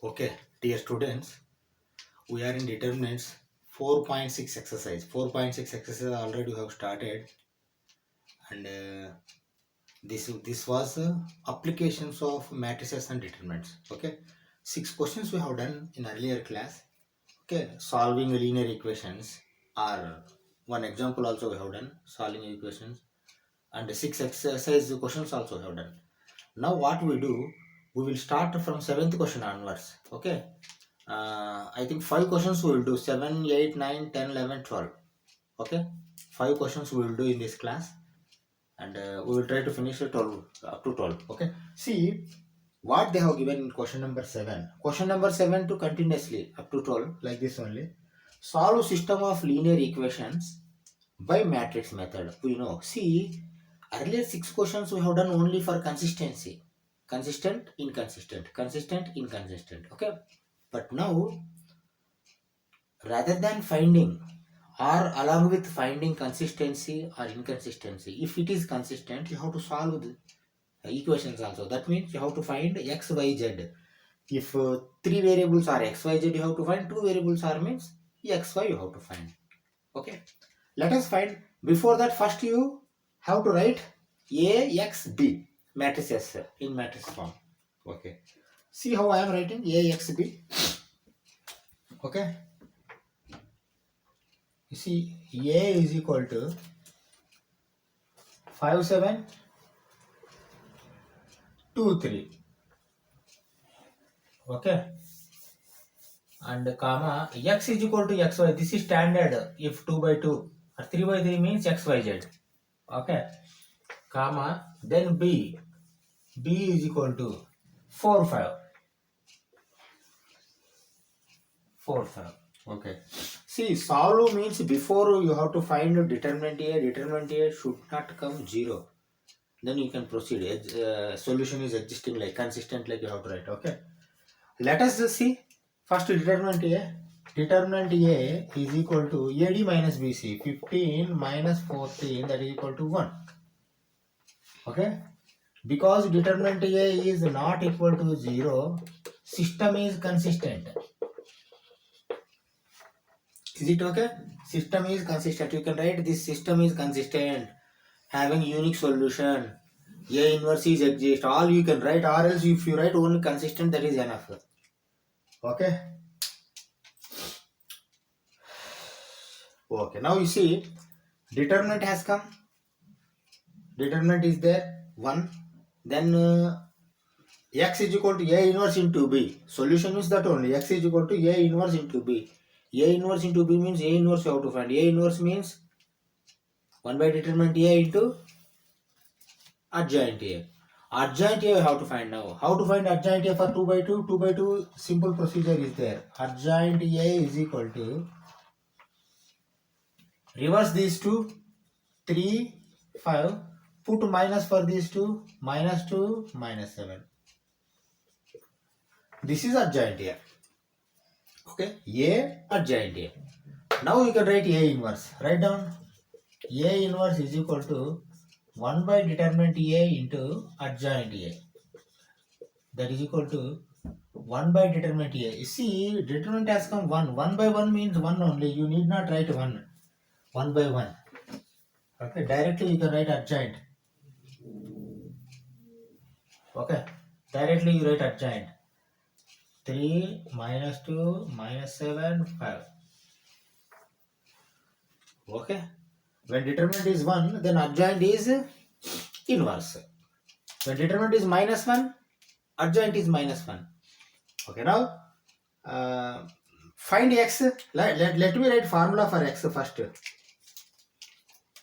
Okay, dear students, we are in determinants 4.6 exercise. 4.6 exercise already we have started, and this was applications of matrices and determinants. Okay, 6 questions we have done in earlier class. Okay, solving linear equations, or one example also we have done solving equations, and 6 exercise questions also we have done. Now what we do, we will start from seventh question onwards. Okay, I think 5 questions we will do: 7, 8, 9, 10, 11, 12. Okay, 5 questions we will do in this class, and we will try to finish it 12 up to 12. Okay, see what they have given in question number 7. Question number 7 to continuously up to 12, like this only. Solve system of linear equations by matrix method. We know, see, earlier 6 questions we have done only for consistency: consistent, inconsistent, consistent, inconsistent. Okay, but now, rather than finding, or along with finding consistency or inconsistency, if it is consistent, you have to solve the equations also. That means you have to find x, y, z. If 3 variables are x, y, z, you have to find. 2 variables are means x, y, you have to find. Okay, let us find. Before that, first you have to write a, x, b matrices in matrix form. Okay, see how I am writing a, x, b. Okay, you see, a is equal to 5, 7, 2, 3. Okay, and comma x is equal to xy. This is standard. If 2 by 2 or 3 by 3 means xyz. Okay, comma, then b is equal to 4, 5. 4, 5. Okay, see, solve means before you have to find determinant a. Determinant a should not come 0. Then you can proceed. Solution is existing, like consistent, like you have to write. Okay, let us just see first determinant a. Determinant a is equal to AD minus BC. 15 minus 14, that is equal to 1. Okay, because determinant a is not equal to 0, system is consistent. Is it okay? System is consistent. You can write this system is consistent, having unique solution. A inverse is exist. All you can write, or else if you write only consistent, that is enough. Okay. Okay. Now you see, determinant has come. Determinant is there 1. Then x is equal to a inverse into b. Solution is that only. X is equal to a inverse into b. A inverse into b means a inverse you have to find. A inverse means 1 by determinant a into adjoint a. Adjoint a you have to find now. How to find adjoint a for 2 by 2? 2 by 2 simple procedure is there. Adjoint a is equal to, reverse these two, 3, 5. Put minus for these two, minus 2, minus 7. This is adjoint a. Okay, a adjoint a. Now you can write a inverse. Write down a inverse is equal to 1 by determinant a into adjoint a. That is equal to 1 by determinant a. You see, determinant has come 1. 1 by 1 means 1 only. You need not write 1. 1 by 1. Okay, directly you can write adjoint. Okay, directly you write adjoint. 3 minus 2 minus 7, 5. Okay, when determinant is 1, then adjoint is inverse. When determinant is minus 1, adjoint is minus 1. Okay, now find x. Let me write formula for x first.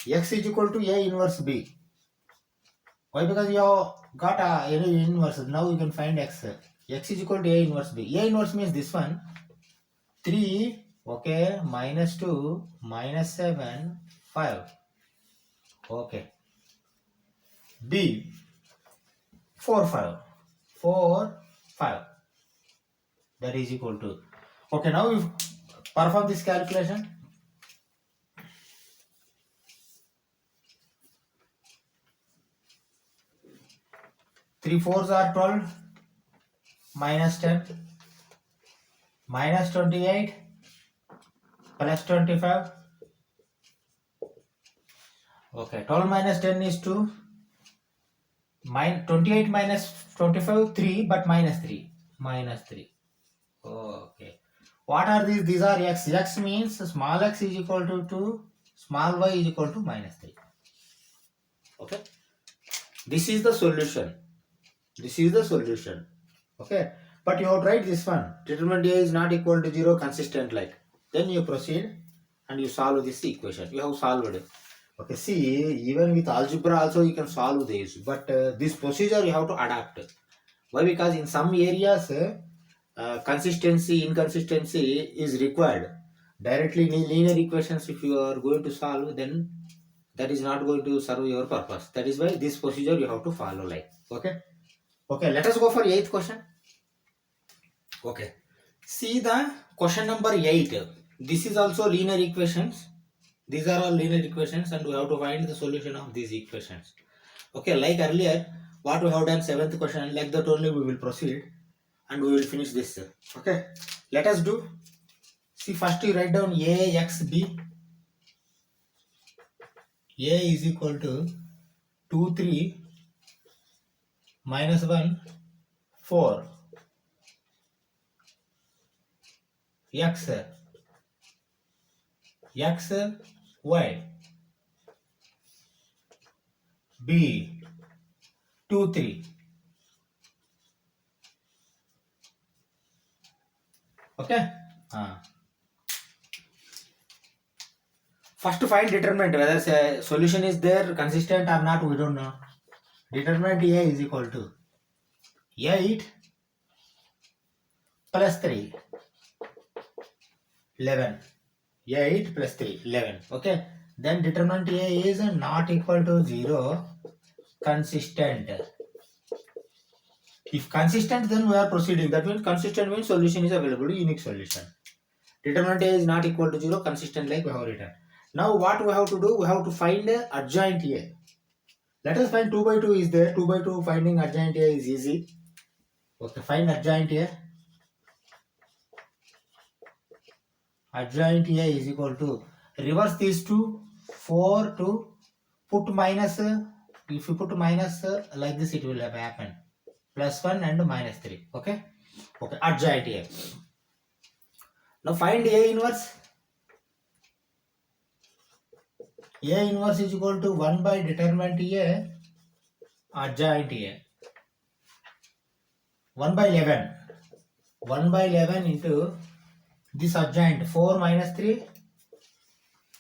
X is equal to a inverse b. Why? Because you have got a inverse. Now you can find x. X is equal to a inverse b. A inverse means this one. 3, okay, minus 2, minus 7, 5. Okay. B, 4, 5. 4, 5. That is equal to. Okay, now you perform this calculation. 3 4s are 12, minus 10. minus 28 plus 25. Okay, 12 minus 10 is 2. 28 minus 25, 3, but minus 3. Minus 3. Okay. What are these? These are x. X means small x is equal to 2, small y is equal to minus 3. Okay. This is the solution. This is the solution. Okay. But you have tried this one. Determinant A is not equal to 0, consistent like. Then you proceed and you solve this equation. You have solved it. Okay. See, even with algebra also you can solve this. But this procedure you have to adapt. Why? Because in some areas consistency, inconsistency is required. Directly linear equations, if you are going to solve, then that is not going to serve your purpose. That is why this procedure you have to follow like. Okay. Okay, let us go for 8th question. Okay. See the question number 8. This is also linear equations. These are all linear equations and we have to find the solution of these equations. Okay, like earlier, what we have done 7th question, like that only we will proceed and we will finish this. Okay, let us do. See, first you write down A x b. A is equal to 2 3 minus 1 4 x x y b 2 3. Okay. First find determinant whether solution is there consistent or not, we don't know. Determinant A is equal to 8 plus 3 11. 8 plus 3 11. Okay, then determinant A is not equal to 0, consistent. If consistent, then we are proceeding. That means consistent means solution is available, unique solution. Determinant A is not equal to 0, consistent like we have written. Now what we have to do, we have to find adjoint A. Let us find 2 by 2 is there. 2 by 2 finding adjoint A is easy. Okay, find adjoint A. Adjoint A is equal to, reverse these two, 4 to put minus, if you put minus like this it will have happened. Plus 1 and minus 3. Okay. Okay, adjoint A. Now find A inverse. A inverse is equal to 1 by determinant A adjoint A. 1 by 11. 1 by 11 into this adjoint 4 minus 3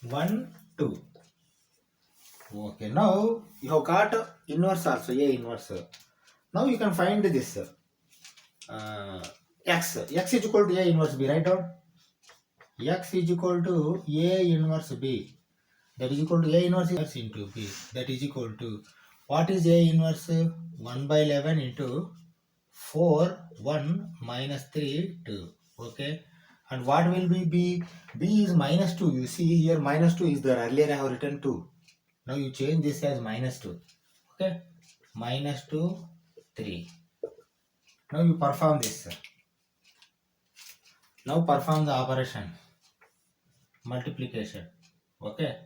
1 2. Okay, now you have got inverse also, A inverse. Now you can find this x. X is equal to A inverse B. Write down. X is equal to A inverse B. That is equal to A inverse into B. That is equal to, what is A inverse? 1 by 11 into 4 1 minus 3 2. Okay. And what will be B? B is minus 2. You see here minus 2 is there. Earlier I have written 2. Now you change this as minus 2. Okay. Minus 2 3. Now you perform this. Now perform the operation. Multiplication. Okay.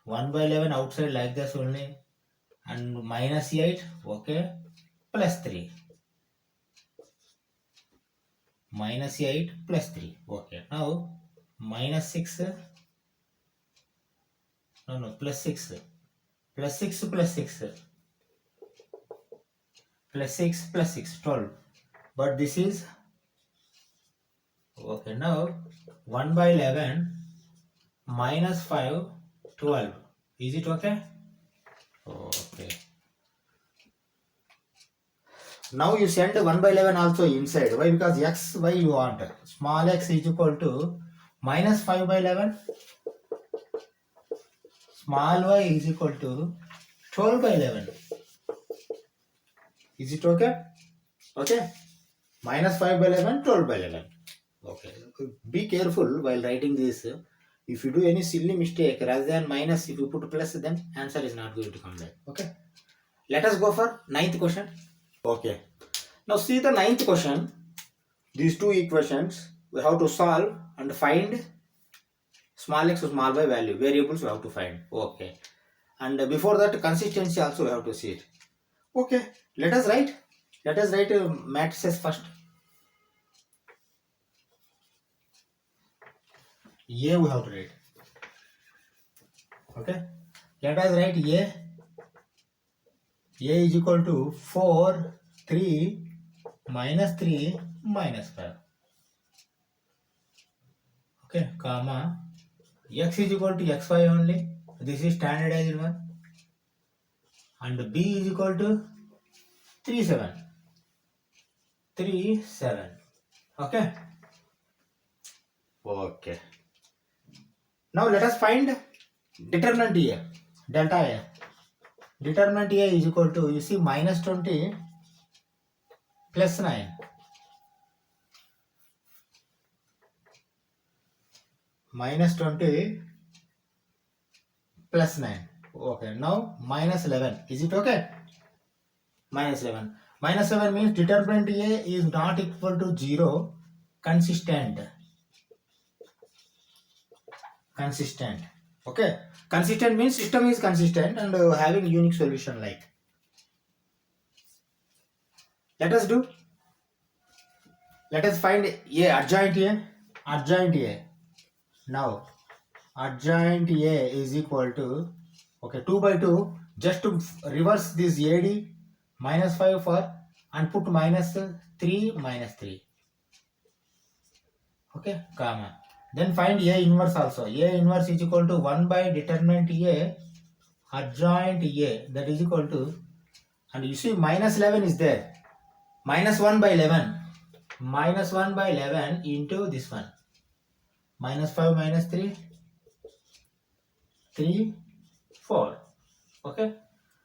1 by 11 outside like this only. And minus 8. Okay. Plus 3. Minus 8 plus 3. Okay. Now minus 6. No, plus 6. Plus 6 plus 6. Plus 6 plus 6. 12. But this is, okay, now 1 by 11 minus 5 12. Is it okay? Okay. Now you send 1 by 11 also inside. Why? Because x, y you want. Small x is equal to minus 5 by 11. Small y is equal to 12 by 11. Is it okay? Okay. Minus 5 by 11, 12 by 11. Okay. Be careful while writing this. If you do any silly mistake, rather than minus, if you put plus, then answer is not going to come back. Okay. Let us go for 9th question. Okay. Now see the 9th question. These two equations. we have to solve and find small x small y value variables we have to find. Okay, and before that consistency also we have to see it. Okay, let us write matrices first. A we have to write. Okay, let us write A is equal to 4 3 minus 3 minus 5. Okay, comma x is equal to xy only. This is standardized one. And b is equal to 3 7. 3 7. Okay. Okay. Now let us find determinant A. Delta A. Determinant A is equal to, you see, minus 20 plus 9. Minus 20 plus 9. Okay. Now minus 11. Is it okay? Minus 11. Minus 7 means determinant A is not equal to 0. Consistent. Consistent. Okay. Consistent means system is consistent and having unique solution like. Let us find A, adjoint A. Adjoint A. Now, adjoint A is equal to, okay, 2 by 2. Just to reverse this AD, minus 5 for, and put minus 3, minus 3. Okay, comma. Then find A inverse also. A inverse is equal to 1 by determinant A, adjoint A, that is equal to, and you see minus 11 is there. Minus 1 by 11. Minus 1 by 11 into this one. Minus 5 minus 3. 3, 4. Okay.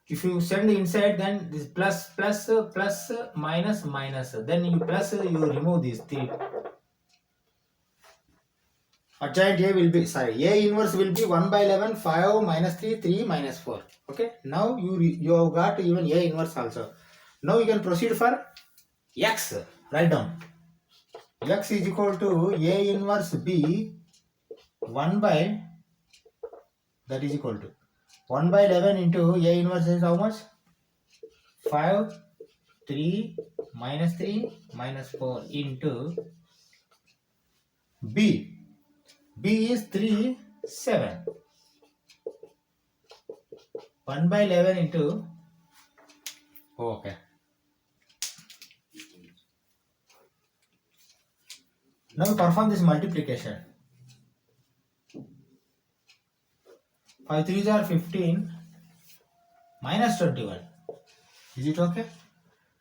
If you send inside, then this plus, plus, plus, minus, minus. Then you plus, you remove these 3. Adjoint A will be, A inverse will be 1 by 11, 5 minus 3, 3 minus 4. Okay. Now you have got even A inverse also. Now you can proceed for X. Write down. X is equal to A inverse B 1 by, that is equal to 1 by 11 into A inverse is how much? 5, 3, minus 3, minus 4 into B. B is 3, 7. 1 by 11 into, okay. Now perform this multiplication. 5 3s are 15 minus 21. Is it okay?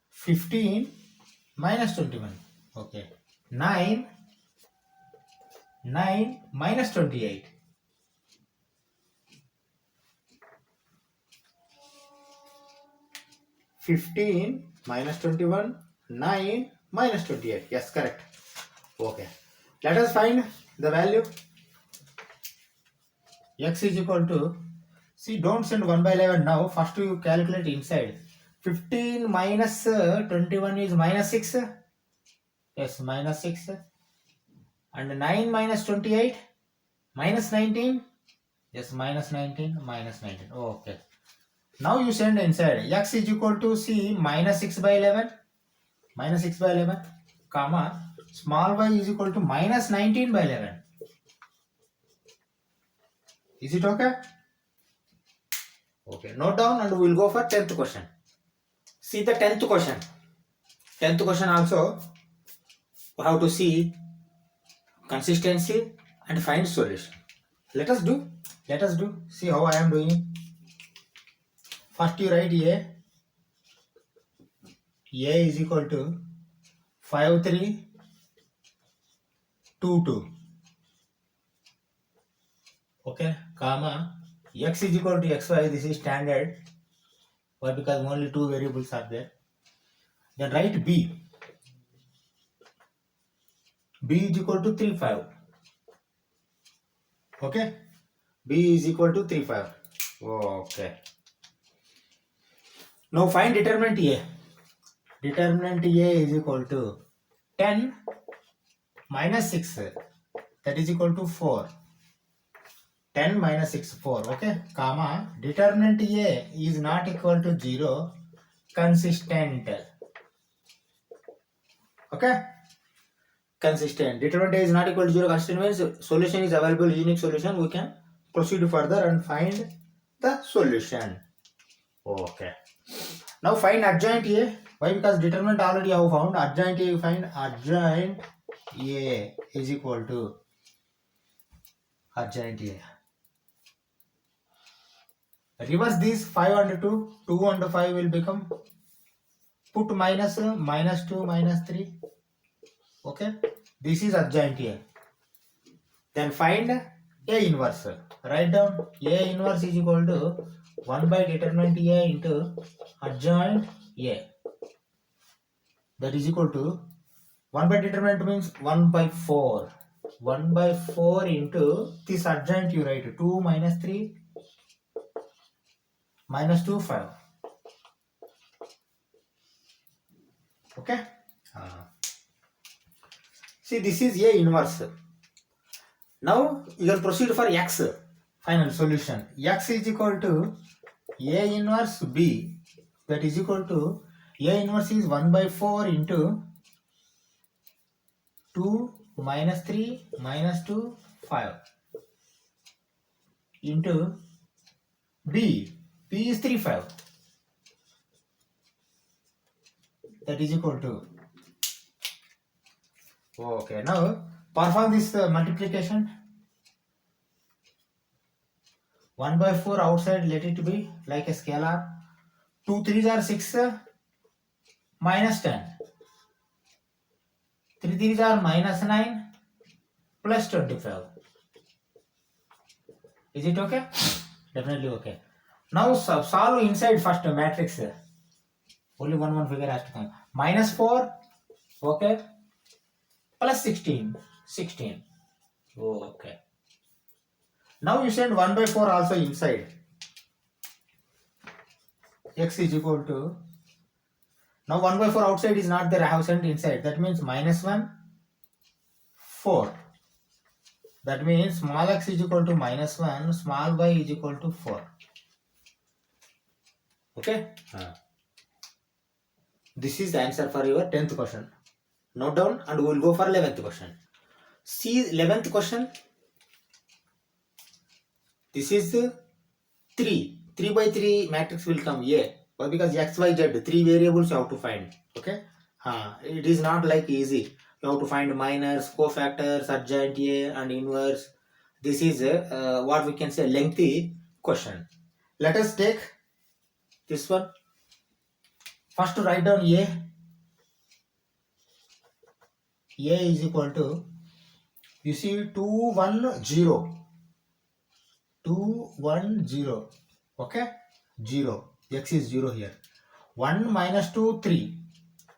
15 minus 21. Okay. 9 minus 28. 15 minus 21. 9 minus 28. Yes, correct. Okay. Let us find the value. X is equal to, see, don't send 1 by 11 now. First you calculate inside. 15 minus 21 is minus 6. Yes, minus 6. And 9 minus 28, minus 19. Yes, minus 19, minus 19. Okay. Now you send inside. X is equal to, see, minus 6 by 11. Minus 6 by 11, comma, small y is equal to minus 19 by 11. Is it okay? Okay, note down and we will go for 10th question. See the 10th question. 10th question also, we have to see consistency and find solution. Let us do. See how I am doing. First you write A. A is equal to 5 3 2 2. Okay, comma, X is equal to xy. This is standard. Why? Because only two variables are there. Then write B. B is equal to 3 5. Okay, B is equal to 3 5. Okay. Now find determinant A. Determinant A is equal to 10 minus 6, that is equal to 4. 10 minus 6, 4. Okay, comma, determinant A is not equal to 0, consistent. Okay, consistent. Determinant A is not equal to 0, consistent means solution is available, unique solution. We can proceed further and find the solution. Okay. Now find adjoint A. Why? Because determinant already have found. Adjoint A, you find adjoint A is equal to adjoint A. Reverse these 5 and 2. 2 and 5 will become, put minus, minus 2, minus 3. Okay. This is adjoint A. Then find A inverse. Write down A inverse is equal to 1 by determinant A into adjoint A. That is equal to 1 by determinant means 1 by 4. 1 by 4 into this adjoint you write 2 minus 3 minus 2, 5. Okay. See, this is A inverse. Now you can proceed for X. Final solution. X is equal to A inverse B. That is equal to A inverse is 1 by 4 into 2 minus 3 minus 2, 5 into B. B is 3, 5. That is equal to. Okay, now perform this multiplication. 1 by 4 outside, let it be like a scalar. 2 3s are 6, minus 10. 3 3s are minus 9, plus 25. Is it okay? Definitely okay. Now solve inside first matrix. Only one figure has to come. Minus 4, okay, plus 16, 16. Okay. Now you send 1 by 4 also inside. X is equal to, now 1 by 4 outside is not there, I have sent inside. That means minus 1, 4. That means small x is equal to minus 1, small y is equal to 4. Okay? This is the answer for your 10th question. Note down and we will go for 11th question. See 11th question. This is 3. 3 by 3 matrix will come A. Why? Because x, y, z, 3 variables you have to find. Okay? It is not like easy. You have to find minors, cofactors, adjoint A and inverse. This is what we can say lengthy question. Let us take this one. First write down A. A is equal to, you see 2 1 0. 2 1 0. Okay? 0. X is 0 here. 1 minus 2 3.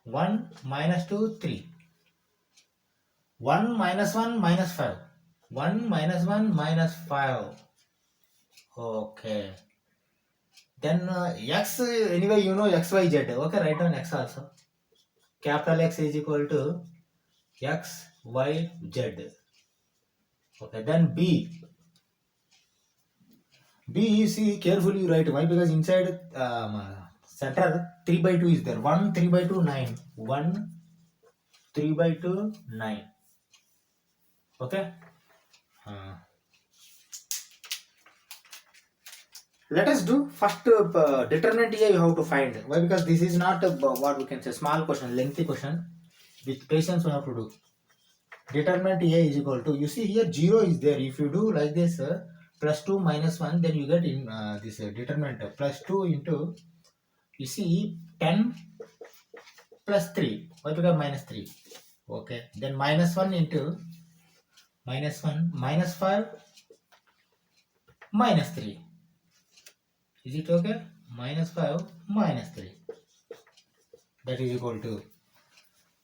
1 minus 2 3. 1 minus 1 minus 5. 1 minus 1 minus 5. Okay. Then x, anyway you know x, y, z. Okay, write down x also. Capital X is equal to x, y, z. Okay, then B. B, you see carefully you write. Why? Because inside center 3 by 2 is there. 1 3 by 2 9. 1 3 by 2 9. Okay. Let us do first determinant A you have to find. Why? Because this is not what we can say small question, lengthy question. With patience we have to do. Determinant A is equal to, you see here 0 is there. If you do like this plus 2 minus 1, then you get in this determinant plus 2 into, you see 10 plus 3. Why? Because minus 3. Okay. Then minus 1 into minus 1 minus 5 minus 3. Is it okay? Minus 5 minus 3. That is equal to,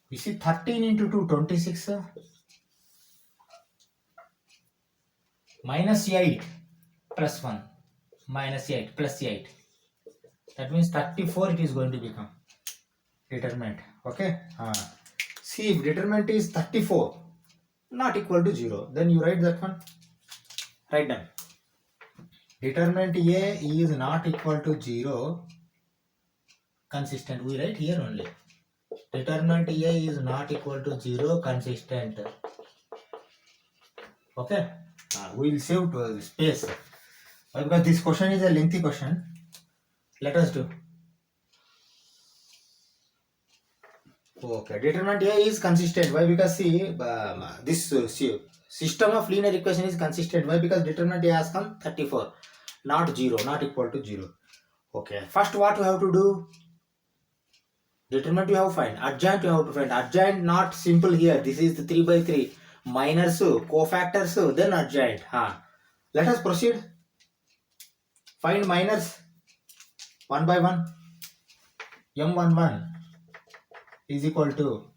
you see 13 into 2 26. Minus 8 plus 1 minus 8 plus 8. That means 34 it is going to become determinant. Okay. See, if determinant is 34, not equal to 0. Then you write that one. Write down. Determinant A is not equal to 0. Consistent. We write here only. Determinant A is not equal to 0. Consistent. Okay. We will save to space. Because this question is a lengthy question. Let us do. Okay, determinant A is consistent. Why? Because see, this system of linear equation is consistent. Why? Because determinant A has come 34, not 0, not equal to 0. Okay, first what you have to do? Determinant you have to find. Adjoint you have to find. Adjoint not simple here. This is the 3 by 3. Minors, cofactors, then adjoint. Let us proceed. Find minors 1 by 1. M11 is equal to,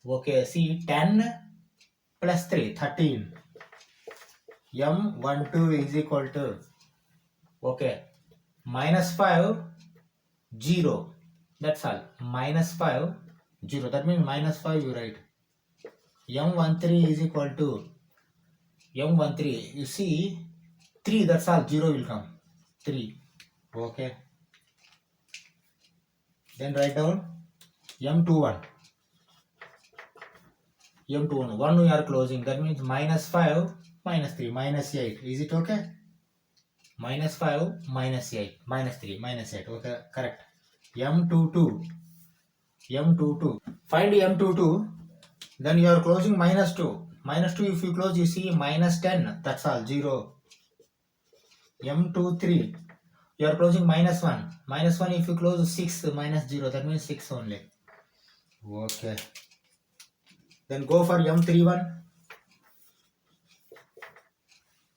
okay, see 10 plus 3, 13. M12 is equal to, okay, minus 5, 0. That's all. Minus 5, 0. That means minus 5 you write. M13 is equal to, M13, you see 3, that's all. 0 will come. 3. Okay. Then write down M21. M21. 1 we are closing. That means minus 5, minus 3, minus 8. Is it okay? Minus 5, minus 8, minus 3, minus 8. Okay, correct. M22. M22. Find M22. Then you are closing minus 2. Minus 2 if you close, you see minus 10. That's all. 0. M23. You are closing minus 1. Minus 1 if you close 6, minus 0. That means 6 only. Okay. Then go for M31.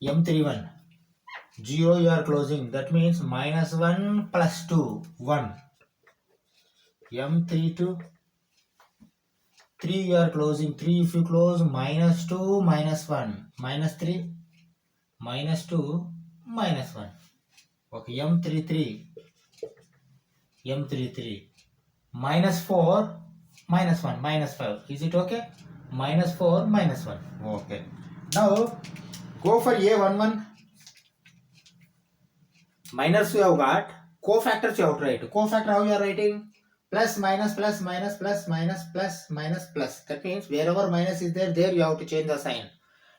M31. 0 you are closing. That means minus 1 plus 2. 1. M32. 3 you are closing. 3 if you close minus 2 minus 1. Minus 3. Minus 2 minus 1. Okay. M33. M33. Minus 4 minus 1 minus 5. Is it okay? Minus 4 minus 1. Okay. Now go for A11. Minors you have got. Cofactors you have to write. Cofactor how you are writing? Plus minus plus minus plus minus plus minus plus. That means wherever minus is there, there you have to change the sign.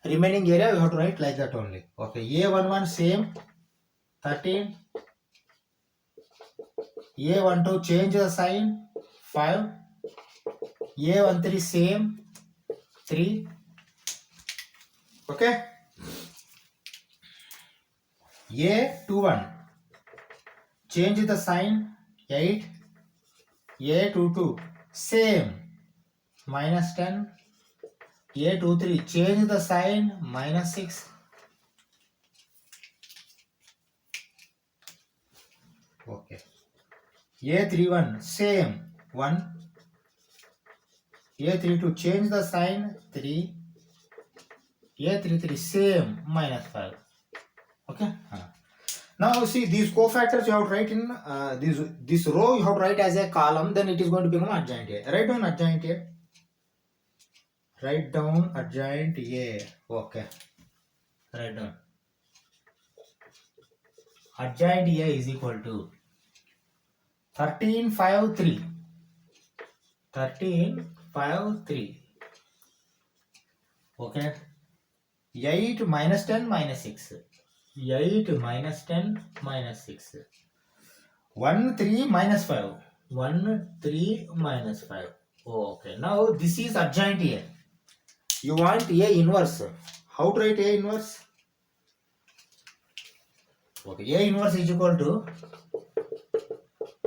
Remaining area you have to write like that only. Okay. A11 same 13. A12 change the sign 5. A13 same 3. Okay. A21 change the sign 8. A22 same minus 10. A23 change the sign minus 6. Okay. A31 same 1. A32 change the sign 3. A33 same minus 5. Okay. Now see these cofactors you have to write in this row you have to write as a column, then it is going to become adjoint A. Write down adjoint A. Write down adjoint A. Okay. Write down. Adjoint A is equal to 13, 5, 3. 13, 5, 3. Okay. 8 minus 10 minus 6. 8 minus 10 minus 6. 1, 3 minus 5. 1, 3 minus 5. Okay. Now this is adjoint A. You want A inverse. How to write A inverse? Okay. A inverse is equal to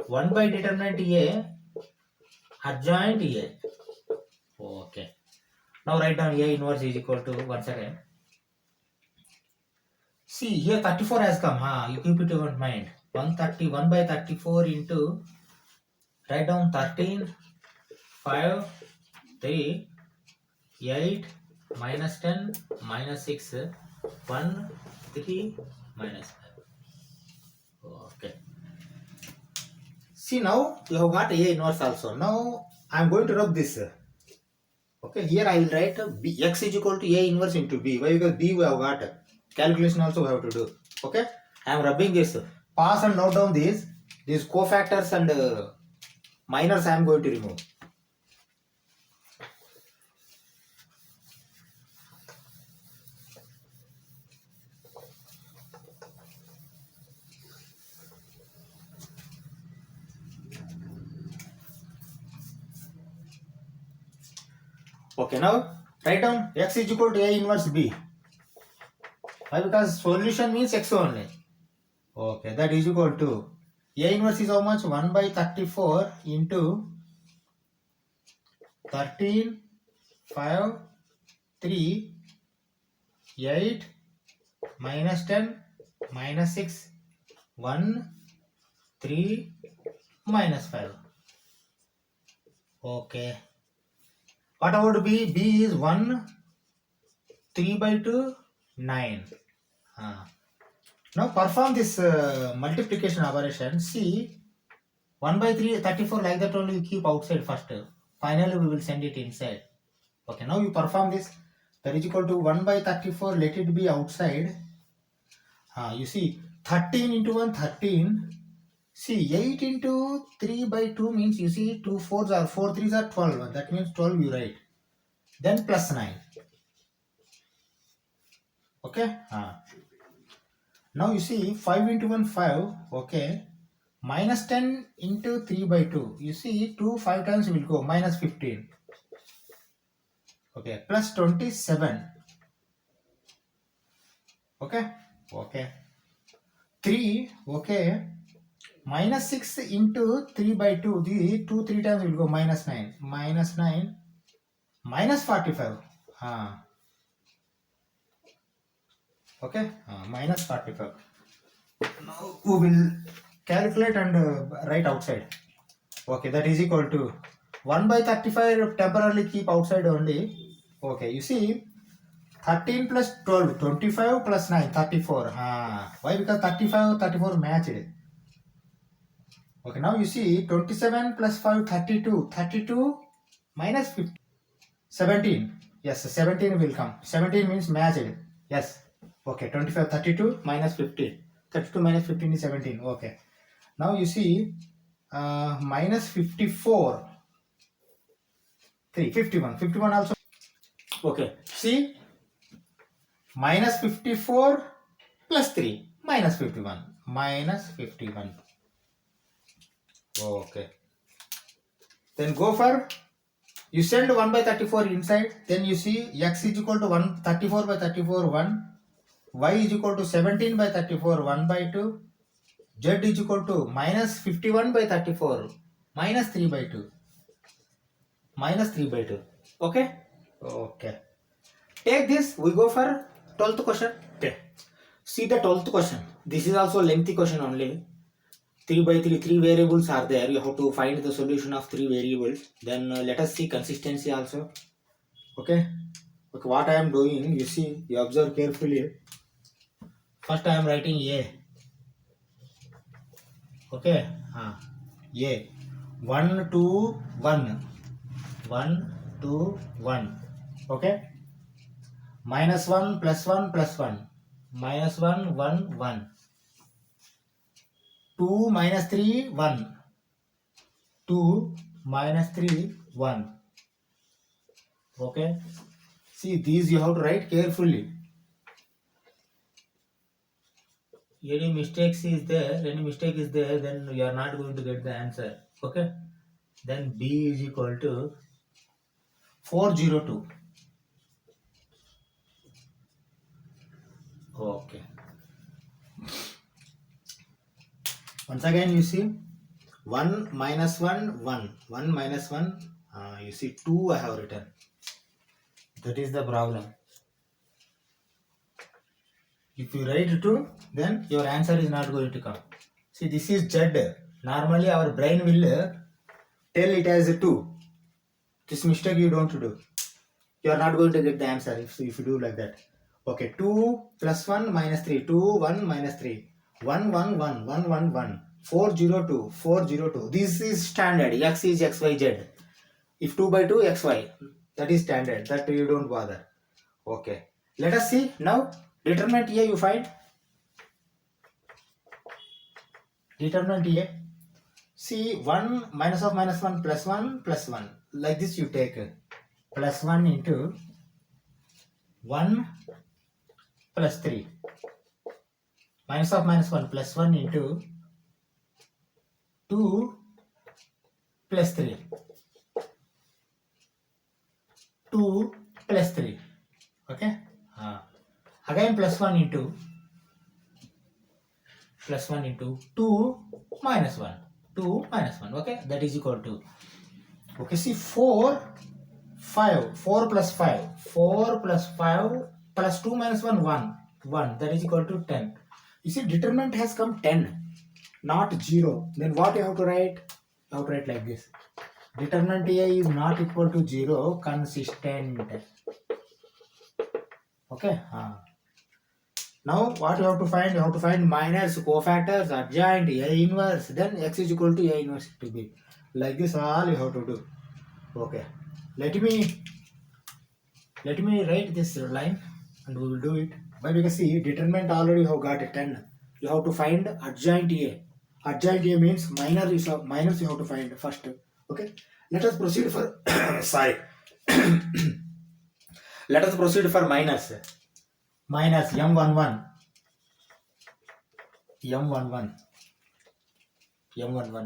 1 by determinant A adjoint A. Okay. Now write down A inverse is equal to, once again. See here 34 has come. You keep it in your mind. 131 by 34 into, write down 13, 5, 3, 8, minus 10, minus 6, 1, 3, minus 5. Okay. See now you have got A inverse also. Now I am going to rub this. Okay. Okay, here I will write B, x is equal to A inverse into B. Why? Because B we have got. Calculation also we have to do. Okay, I am rubbing this. Pass and note down these cofactors and minors I am going to remove. Okay, now write down x is equal to A inverse B. Why? Because solution means x only. Okay, that is equal to A inverse is how much? 1 by 34 into 13, 5, 3, 8, minus 10, minus 6, 1, 3, minus 5. Okay. What about B? B is 1, 3 by 2, 9. Now perform this multiplication operation. See, 1 by 3, 34 like that only you keep outside first. Finally we will send it inside. Okay, now you perform this. That is equal to 1 by 34, let it be outside. You see, 13 into 1, 13. See, 8 into 3 by 2 means, you see, 2 4s are 4 3s are 12. That means 12 you write. Then plus 9. Okay. Now you see, 5 into 1, 5. Okay. Minus 10 into 3 by 2. You see, 2 5 times will go. Minus 15. Okay. Plus 27. Okay. Okay. 3. Okay. Minus 6 into 3 by 2. The 2 3 times will go. Minus 9. Minus 9. Minus 45. Okay. Minus 45. Now we will calculate and write outside. Okay, that is equal to 1 by 35 temporarily keep outside only. Okay, you see, 13 plus 12, 25 plus 9, 34. Why? Because 35, 34 matched. Okay, now you see, 27 plus 5, 32. 32 minus 50, 17. Yes, 17 will come. 17 means matched. Yes. Okay, 25, 32 minus 15. 32 minus 15 is 17. Okay. Now you see, minus 54. 3, 51. 51 also. Okay. See, minus 54 plus 3. Minus 51. Minus 51. Okay. Then go for, you send 1 by 34 inside. Then you see x is equal to 34 by 34, 1. Y is equal to 17 by 34, 1 by 2. Z is equal to minus 51 by 34, minus 3 by 2. Minus 3 by 2. Okay? Okay. Take this, we go for 12th question. Okay. See the 12th question. This is also a lengthy question only. 3 by 3, 3 variables are there. You have to find the solution of 3 variables. Then let us see consistency also. Okay. Okay, what I am doing, you see, you observe carefully. First I am writing A. Okay. A. 1, 2, 1. 1, 2, 1. Okay. Minus 1, plus 1, plus 1. Minus 1, 1, 1. 2 minus 3, 1. 2 minus 3, 1. Okay. See, these you have to write carefully. Any mistake is there, then you are not going to get the answer. Okay. Then B is equal to 402. Okay. Once again you see 1 minus 1, 1. 1 minus 1, you see 2 I have written. That is the problem. If you write 2, then your answer is not going to come. See, this is Z. Normally our brain will tell it as 2. This mistake you don't do. You are not going to get the answer if you do like that. Okay, 2 plus 1 minus 3. 2, 1 minus 3. 1, 1, 1, 1, 1, 1. 402, 402. This is standard. X is XYZ. If 2 by 2, XY. That is standard. That you don't bother. Okay. Let us see now. Determinant A you find. Determinant A. See 1 minus of minus 1 plus 1 plus 1. Like this you take plus 1 into 1 plus 3. Minus of minus 1 plus 1 into 2 plus 3. 2 plus 3. Okay. Again plus 1 into 2 minus 1. 2 minus 1. Okay. That is equal to. Okay. See 4 plus 5. 4 plus 5 plus 2 minus 1 1. 1. That is equal to 10. You see determinant has come 10. Not 0. Then what you have to write? You have to write like this. Determinant A is not equal to 0. Consistent. Okay. Now what you have to find? You have to find minors, cofactors, adjoint, A inverse. Then x is equal to A inverse to B. Like this all you have to do. Okay. Let me write this line and we will do it. Why? Because see determinant already you have got a 10. You have to find adjoint A. Adjoint A means minors you have to find first. Okay. Let us proceed for sorry. Let us proceed for minus. Minus M11. M11.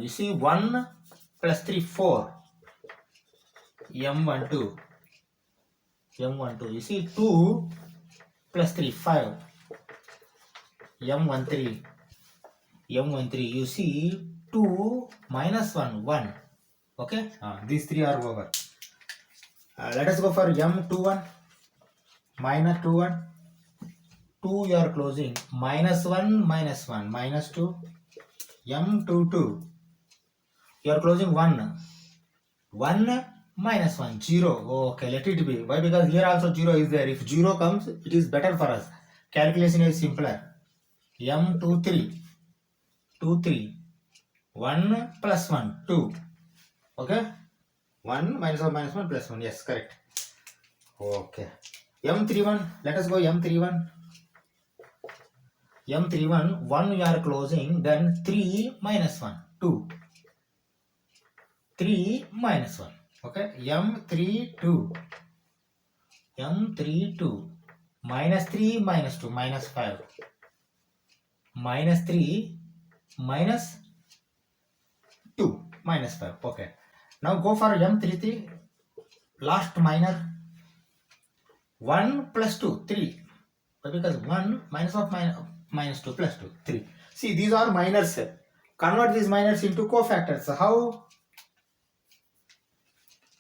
You see 1 plus 3 4. M12. You see 2 plus 3 5. M13. You see 2 minus 1 1. Okay. These three are over. Let us go for M21. Minus 21. 2 you are closing. Minus 1 minus 1 minus 2. M22. You are closing 1. 1 minus 1 0. Okay, let it be. Why? Because here also 0 is there. If 0 comes, it is better for us. Calculation is simpler. M23. 2 3. 1 plus 1 2. Okay. 1 minus 1 minus 1 plus 1. Yes, correct. Okay. M31. Let us go M31. M31, 1 you are closing, then 3 minus 1, 2. 3 minus 1. Okay. M32. Minus 3 minus 2, minus 5. Minus 3 minus 2, minus 5. Okay. Now go for M33. Last minor. 1 plus 2, 3. Because 1 minus of minus 2 plus 2, 3. See, these are minors. Convert these minors into cofactors. How?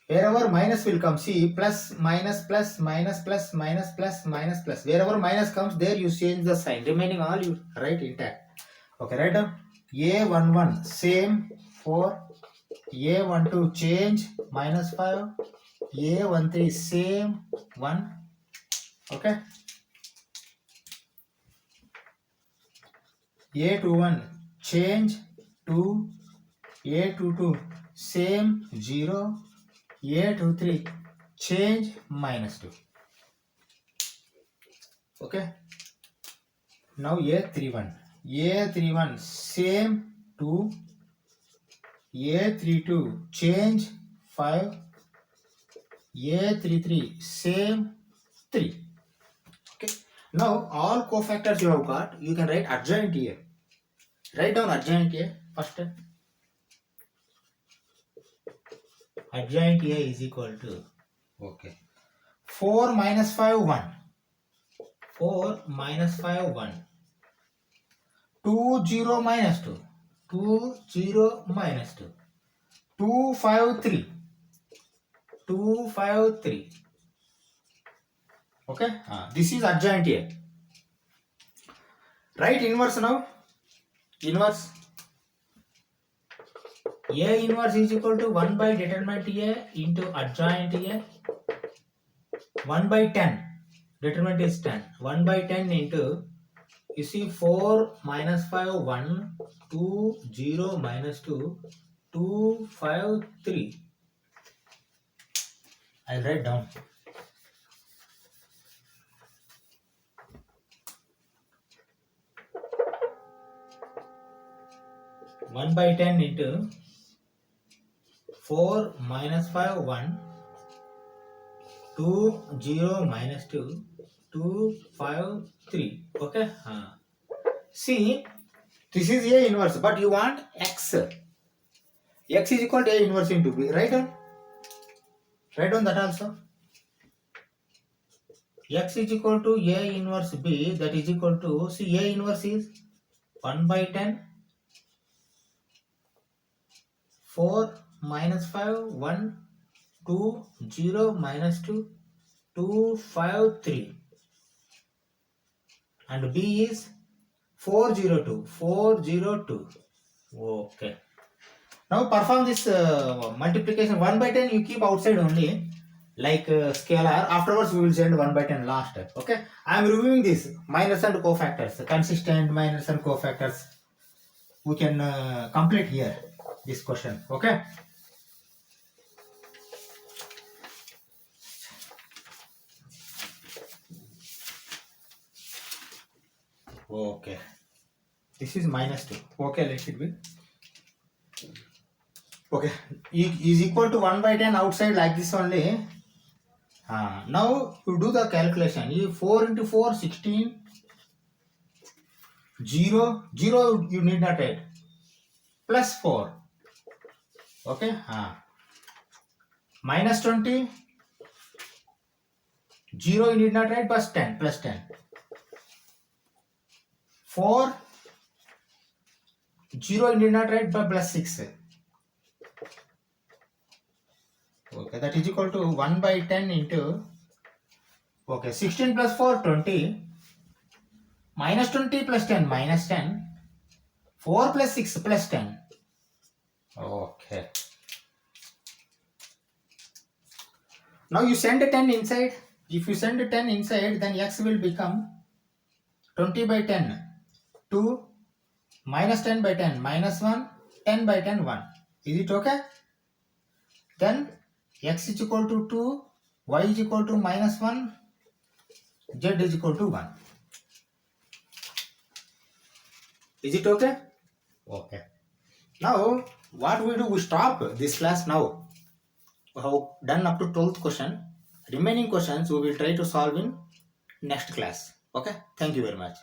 Wherever minus will come, see, plus, minus, plus, minus, plus, minus, plus, minus, plus. Wherever minus comes, there you change the sign. Remaining all you write intact. Okay, write down. A11, same, 4. A12, change, minus 5. A13, same, 1. Okay. A21, change, 2. A22, same, 0. A23, change, minus 2. Okay. Now A31, same, 2. A32, change, 5. A33, same, 3. Okay. Now all cofactors you have got, you can write adjoint A. Write down adjoint A first. Adjoint A is equal to, okay, 4 minus 5, 1. 4 minus 5, 1. 2, 0, minus 2. 2, 0, minus 2. 2, 5, 3. 2, 5, 3. Okay. This is adjoint A. Write inverse now. Inverse. A inverse is equal to 1 by determinant A into adjoint A. 1 by 10. Determinant is 10. 1 by 10 into, you see, 4 minus 5, 1. 2, 0, minus 2. 2, 5, 3. I'll write down. One by 10 into 4 minus 5 1 2 0 minus 2 2 5 3. Okay. See, this is A inverse, but you want X. X is equal to A inverse into B. Write down that also. X is equal to A inverse B, that is equal to, see, A inverse is 1 by 10, 4 minus 5, 1, 2, 0 minus 2, 2, 5, 3. And B is 402, 402. Okay. Now perform this multiplication. 1 by 10 you keep outside only, like scalar. Afterwards we will send 1 by 10 last step. Okay. I am reviewing this minus and cofactors, consistent minus and cofactors. We can complete here this question. Okay. Okay. This is minus 2. Okay, let it be. Okay. Is equal to 1 by 10 outside like this only. Now you do the calculation. 4 into 4, 16. 0 you need not add. Plus 4. Okay. Minus 20. 0 you need not add, plus 10. Plus 10. 4. 0 you need not add, but plus 6. Okay, that is equal to 1 by 10 into, okay, 16 plus 4, 20. Minus 20 plus 10, minus 10. 4 plus 6 plus 10. Okay. Now you send a 10 inside. If you send a 10 inside, then X will become 20 by 10. 2 minus 10 by 10 minus 1, 10 by 10 1. Is it okay? Then X is equal to 2, Y is equal to minus 1, Z is equal to 1. Is it okay? Okay. Now what we do, we stop this class now. We have done up to 12th question. Remaining questions we will try to solve in next class. Okay. Thank you very much.